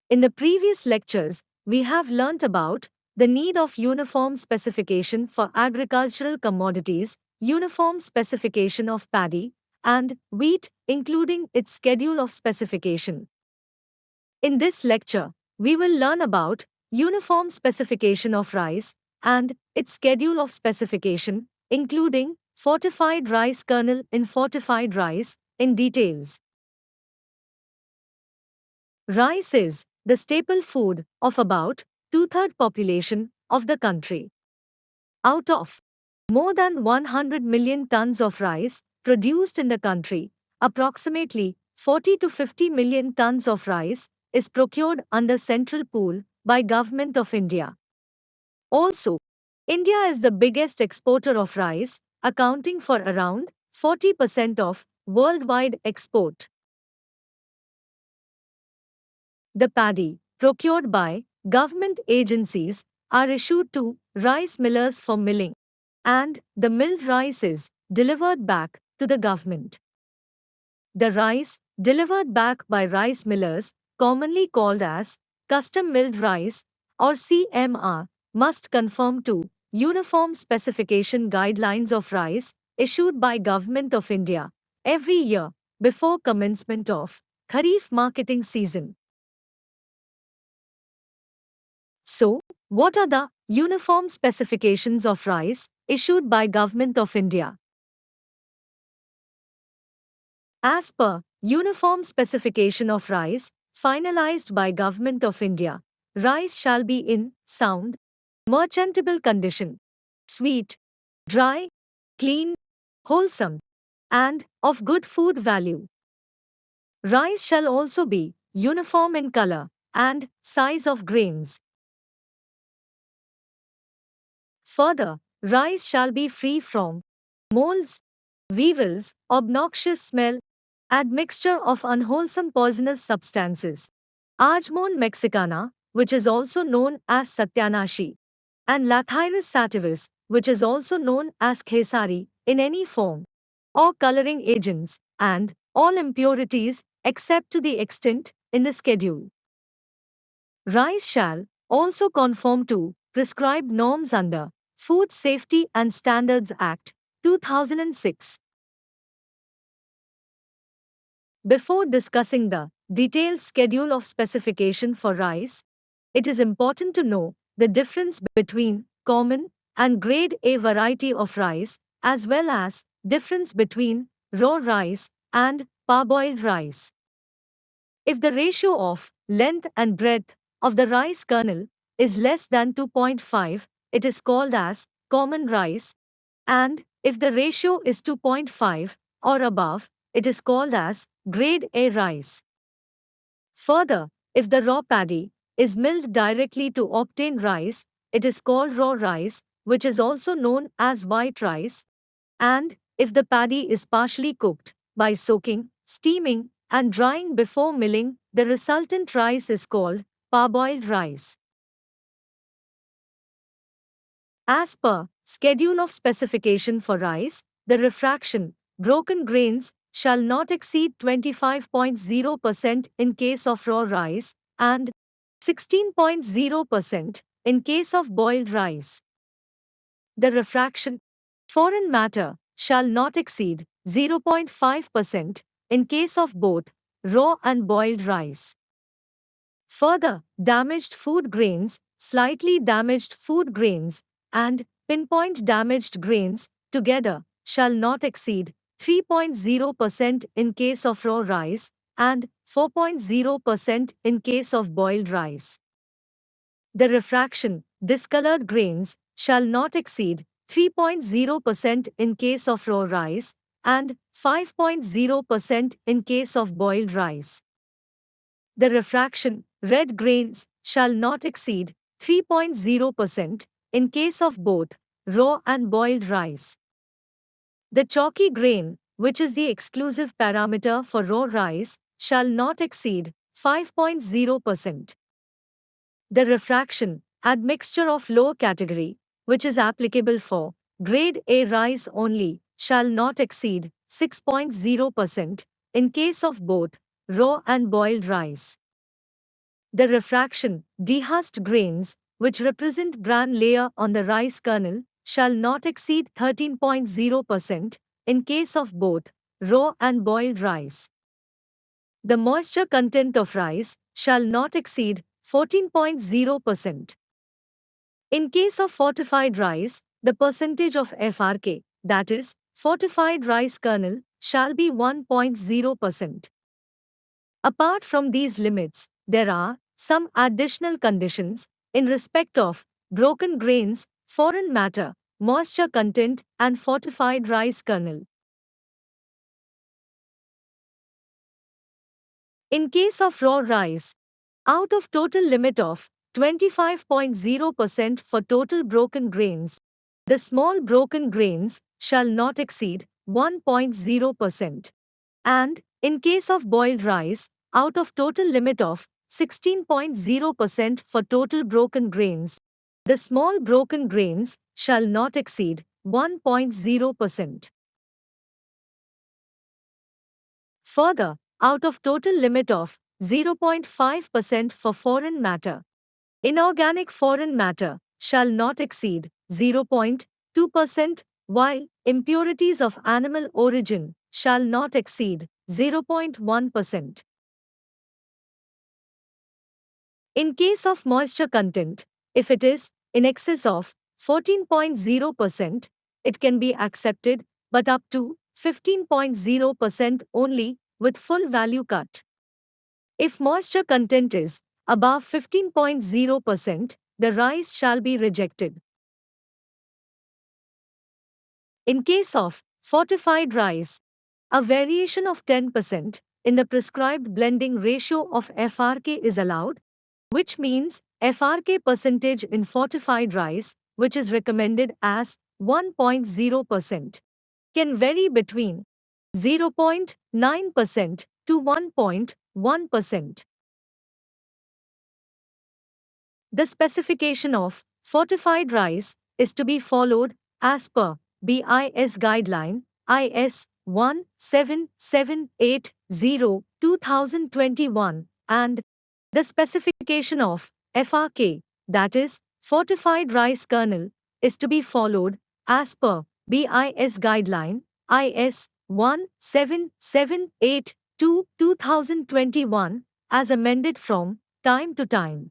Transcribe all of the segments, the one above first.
In the previous lectures, we have learnt about the need of uniform specification for agricultural commodities, uniform specification of paddy and wheat, including its schedule of specification. In this lecture, we will learn about uniform specification of rice and its schedule of specification, including fortified rice kernel in fortified rice, in details. Rice is the staple food of about two-thirds population of the country. Out of more than 100 million tons of rice produced in the country, approximately 40 to 50 million tons of rice is procured under Central Pool by Government of India. Also, India is the biggest exporter of rice, accounting for around 40% of worldwide export. The paddy, procured by government agencies, are issued to rice millers for milling, and the milled rice is delivered back to the government. The rice, delivered back by rice millers, commonly called as custom milled rice or CMR, must conform to Uniform Specification Guidelines of Rice issued by Government of India every year before commencement of Kharif marketing season. So, what are the uniform specifications of rice issued by Government of India? As per Uniform Specification of Rice finalized by Government of India, rice shall be in sound, merchantable condition, sweet, dry, clean, wholesome, and of good food value. Rice shall also be uniform in color and size of grains. Further, rice shall be free from molds, weevils, obnoxious smell, admixture of unwholesome poisonous substances, Ajmon mexicana, which is also known as Satyanashi, and Lathyrus sativus, which is also known as Khesari, in any form, or coloring agents, and all impurities except to the extent in the schedule. Rice shall also conform to prescribed norms under Food Safety and Standards Act, 2006. Before discussing the detailed schedule of specification for rice, it is important to know the difference between common and grade A variety of rice, as well as difference between raw rice and parboiled rice. If the ratio of length and breadth of the rice kernel is less than 2.5, it is called as common rice, and if the ratio is 2.5 or above, it is called as grade A rice. Further, if the raw paddy is milled directly to obtain rice, it is called raw rice, which is also known as white rice, and if the paddy is partially cooked by soaking, steaming, and drying before milling, the resultant rice is called parboiled rice. As per Schedule of Specification for Rice, the refraction, broken grains, shall not exceed 25.0% in case of raw rice and 16.0% in case of boiled rice. The refraction, foreign matter, shall not exceed 0.5% in case of both raw and boiled rice. Further, damaged food grains, slightly damaged food grains, and pinpoint damaged grains together shall not exceed 3.0% in case of raw rice and 4.0% in case of boiled rice. The refraction, discolored grains, shall not exceed 3.0% in case of raw rice and 5.0% in case of boiled rice. The refraction, red grains, shall not exceed 3.0% in case of both raw and boiled rice. The chalky grain, which is the exclusive parameter for raw rice, shall not exceed 5.0%. The refraction, admixture of low category, which is applicable for grade A rice only, shall not exceed 6.0% in case of both raw and boiled rice. The refraction, dehusked grains, which represent bran layer on the rice kernel, shall not exceed 13.0% in case of both raw and boiled rice. The moisture content of rice shall not exceed 14.0%. In case of fortified rice, the percentage of FRK, that is, fortified rice kernel, shall be 1.0%. Apart from these limits, there are some additional conditions in respect of broken grains, foreign matter, moisture content, and fortified rice kernel. In case of raw rice, out of total limit of 25.0% for total broken grains, the small broken grains shall not exceed 1.0%. And, in case of boiled rice, out of total limit of 16.0% for total broken grains, the small broken grains shall not exceed 1.0%. Further, out of total limit of 0.5% for foreign matter, inorganic foreign matter shall not exceed 0.2%, while impurities of animal origin shall not exceed 0.1%. In case of moisture content, if it is in excess of 14.0%, it can be accepted, but up to 15.0% only with full value cut. If moisture content is above 15.0%, the rice shall be rejected. In case of fortified rice, a variation of 10% in the prescribed blending ratio of FRK is allowed, which means FRK percentage in fortified rice, which is recommended as 1.0%, can vary between 0.9% to 1.1%. The specification of fortified rice is to be followed as per BIS guideline IS 17780/2021 and the specification of FRK, that is, fortified rice kernel, is to be followed as per BIS guideline IS 17782/2021 as amended from time to time.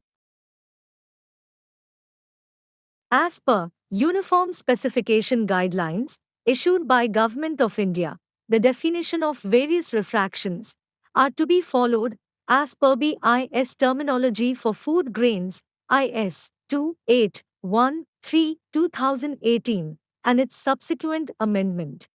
As per Uniform Specification Guidelines issued by Government of India, the definition of various refractions are to be followed as per BIS terminology for food grains IS 2813/2018 and its subsequent amendment.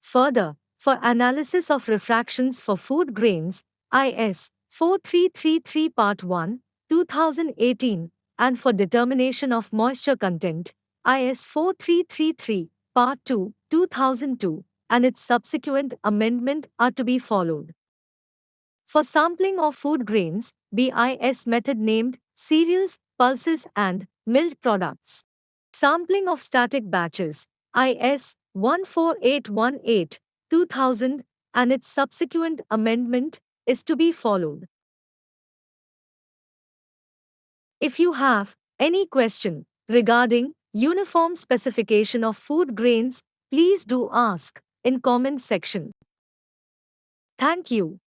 Further, for analysis of refractions for food grains IS 4333 Part 1, 2018, and for determination of moisture content, IS 4333, Part 2, 2002, and its subsequent amendment are to be followed. For sampling of food grains, BIS method named cereals, pulses, and milled products. Sampling of static batches, IS 14818, 2000, and its subsequent amendment is to be followed. If you have any question regarding uniform specification of food grains, please do ask in comment section. Thank you.